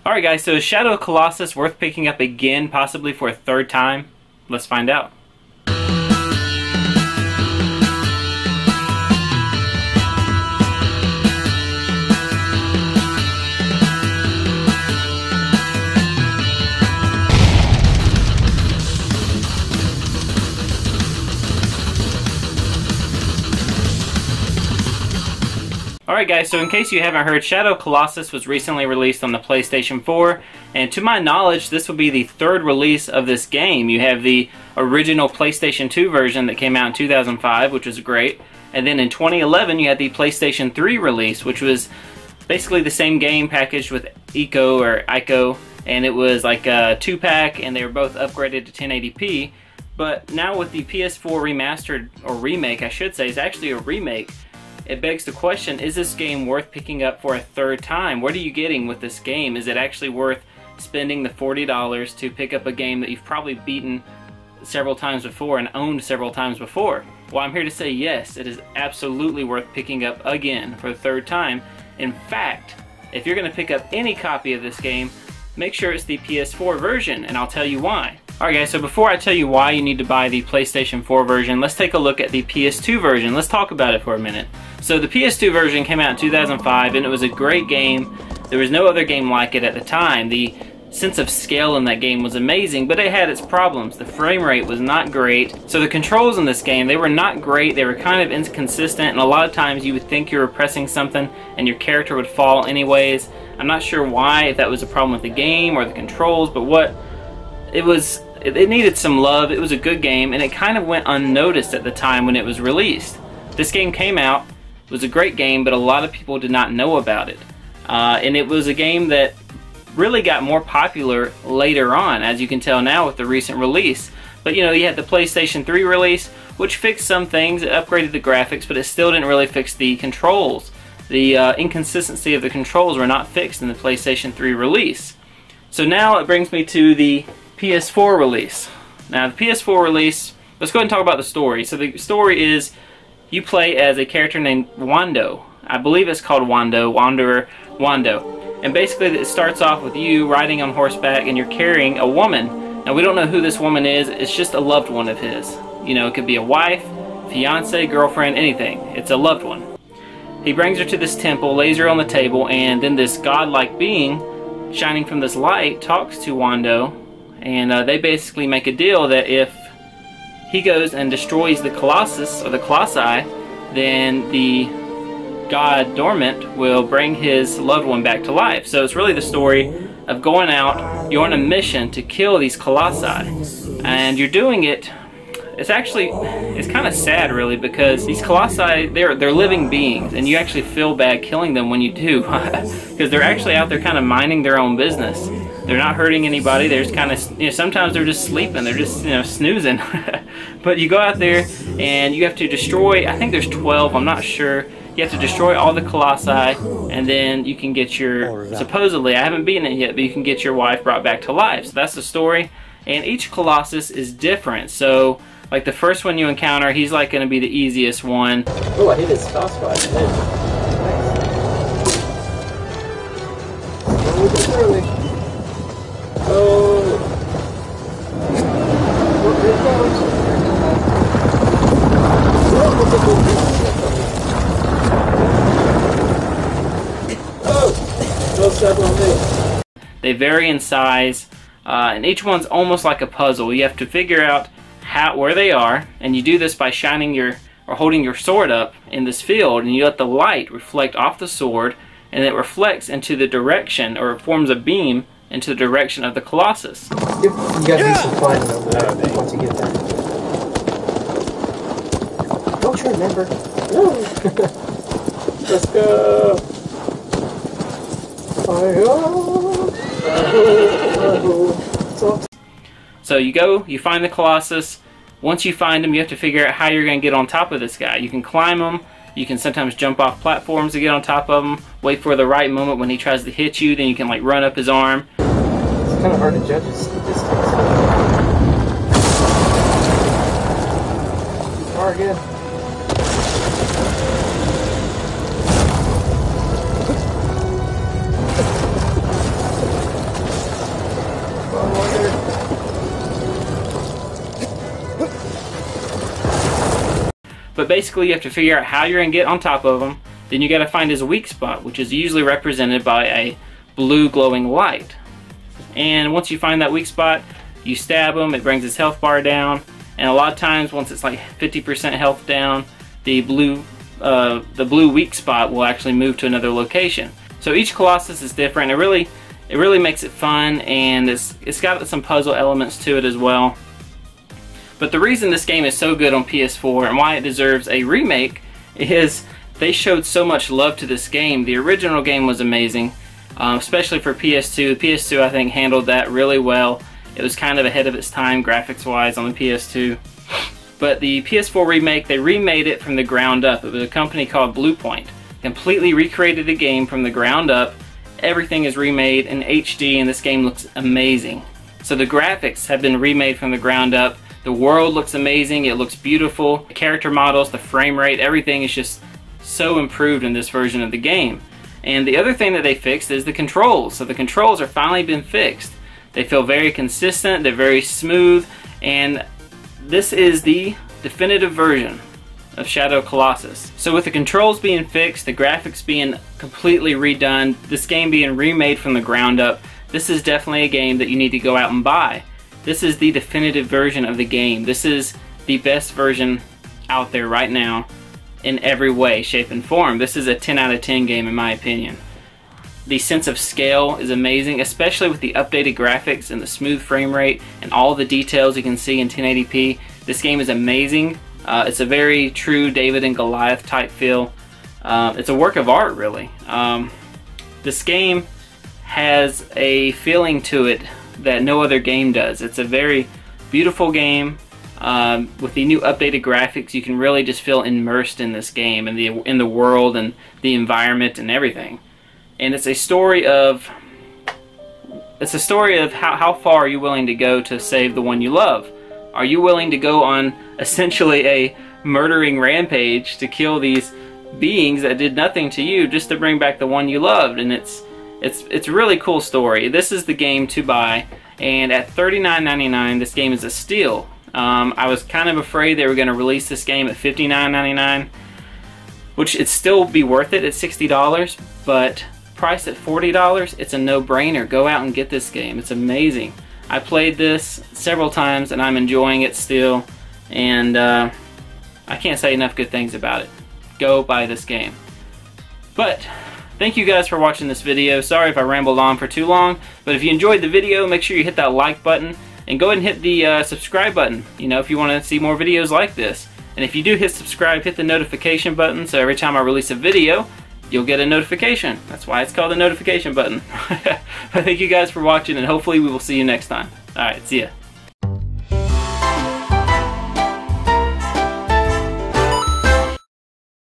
Alright guys, so is Shadow of Colossus worth picking up again, possibly for a third time? Let's find out. Alright guys, so in case you haven't heard, Shadow of Colossus was recently released on the PlayStation 4, and to my knowledge, this will be the third release of this game. You have the original PlayStation 2 version that came out in 2005, which was great, and then in 2011 you had the PlayStation 3 release, which was basically the same game packaged with Ico, and it was like a 2-pack, and they were both upgraded to 1080p, but now with the PS4 remastered, or remake I should say, it's actually a remake. It begs the question, is this game worth picking up for a third time? What are you getting with this game? Is it actually worth spending the $40 to pick up a game that you've probably beaten several times before and owned several times before? Well, I'm here to say yes, it is absolutely worth picking up again for the third time. In fact, if you're going to pick up any copy of this game, make sure it's the PS4 version, and I'll tell you why. Alright guys, so before I tell you why you need to buy the PlayStation 4 version, let's take a look at the PS2 version. Let's talk about it for a minute. So the PS2 version came out in 2005, and it was a great game. There was no other game like it at the time. The sense of scale in that game was amazing, but it had its problems. The frame rate was not great. So the controls in this game, they were not great. They were kind of inconsistent, and a lot of times you would think you were pressing something and your character would fall anyways. I'm not sure why, if that was a problem with the game or the controls, but it needed some love. It was a good game, and it kind of went unnoticed at the time when it was released. This game came out, it was a great game, but a lot of people did not know about it. And it was a game that really got more popular later on, as you can tell now with the recent release. But you know, you had the PlayStation 3 release, which fixed some things. It upgraded the graphics, but it still didn't really fix the controls. The inconsistency of the controls were not fixed in the PlayStation 3 release. So now it brings me to the PS4 release. Now the PS4 release, let's go ahead and talk about the story. So the story is, you play as a character named Wando. I believe it's called Wando, Wanderer Wando. And basically it starts off with you riding on horseback and you're carrying a woman. Now we don't know who this woman is, it's just a loved one of his. You know, it could be a wife, fiance, girlfriend, anything. It's a loved one. He brings her to this temple, lays her on the table, and then this godlike being shining from this light talks to Wando. And they basically make a deal that if he goes and destroys the Colossus, or the Colossi, then the god Dormant will bring his loved one back to life. So it's really the story of going out, you're on a mission to kill these Colossi. And you're doing it, it's kind of sad really, because these Colossi, they're living beings, and you actually feel bad killing them when you do, because they're actually out there kind of minding their own business. They're not hurting anybody. They're just kind of, you know, sometimes they're just sleeping. They're just, you know, snoozing. But you go out there and you have to destroy, I think there's 12, I'm not sure. You have to destroy all the Colossi, and then you can get your, supposedly, I haven't beaten it yet, but you can get your wife brought back to life. So that's the story. And each Colossus is different. So, like the first one you encounter, he's like going to be the easiest one. Oh, I hit his stop spot. Nice. Oh. Oh. They vary in size, and each one's almost like a puzzle. You have to figure out where they are, and you do this by shining or holding your sword up in this field, and you let the light reflect off the sword, and it reflects into the direction, or it forms a beam into the direction of the Colossus. You gotta do some flying over there once you get there. Don't you remember? Let's go! So you go, you find the Colossus. Once you find him, you have to figure out how you're going to get on top of this guy. You can climb him, you can sometimes jump off platforms to get on top of him, wait for the right moment when he tries to hit you, then you can like run up his arm. It's kind of hard to judge his statistics. Far again. But basically you have to figure out how you're going to get on top of him. Then you got to find his weak spot, which is usually represented by a blue glowing light. And once you find that weak spot, you stab him, it brings his health bar down, and a lot of times once it's like 50% health down, the blue weak spot will actually move to another location. So each Colossus is different. It really makes it fun, and it's got some puzzle elements to it as well. But the reason this game is so good on PS4 and why it deserves a remake is they showed so much love to this game. The original game was amazing, especially for PS2. The PS2 I think handled that really well. It was kind of ahead of its time graphics wise on the PS2. But the PS4 remake, they remade it from the ground up. It was a company called Bluepoint. Completely recreated the game from the ground up. Everything is remade in HD and this game looks amazing. So the graphics have been remade from the ground up. The world looks amazing, it looks beautiful. The character models, the frame rate, everything is just so improved in this version of the game. And the other thing that they fixed is the controls. So the controls are finally been fixed. They feel very consistent, they're very smooth, and this is the definitive version of Shadow Colossus. So with the controls being fixed, the graphics being completely redone, this game being remade from the ground up, this is definitely a game that you need to go out and buy. This is the definitive version of the game. This is the best version out there right now in every way, shape, and form. This is a 10 out of 10 game in my opinion. The sense of scale is amazing, especially with the updated graphics and the smooth frame rate and all the details you can see in 1080p. This game is amazing. It's a very true David and Goliath type feel. It's a work of art, really. This game has a feeling to it that no other game does. It's a very beautiful game. With the new updated graphics, you can really just feel immersed in this game and in the world and the environment and everything. And it's a story of how far are you willing to go to save the one you love. Are you willing to go on essentially a murdering rampage to kill these beings that did nothing to you just to bring back the one you loved? And it's a really cool story. This is the game to buy, and at $39.99 this game is a steal. I was kind of afraid they were going to release this game at $59.99, which it'd still be worth it at $60, but priced at $40, it's a no-brainer. Go out and get this game. It's amazing. I played this several times and I'm enjoying it still, and I can't say enough good things about it. Go buy this game. But thank you guys for watching this video. Sorry if I rambled on for too long, but if you enjoyed the video, make sure you hit that like button and go ahead and hit the subscribe button, you know, if you want to see more videos like this. And if you do hit subscribe, hit the notification button so every time I release a video, you'll get a notification. That's why it's called the notification button. Thank you guys for watching, and hopefully we will see you next time. Alright, see ya.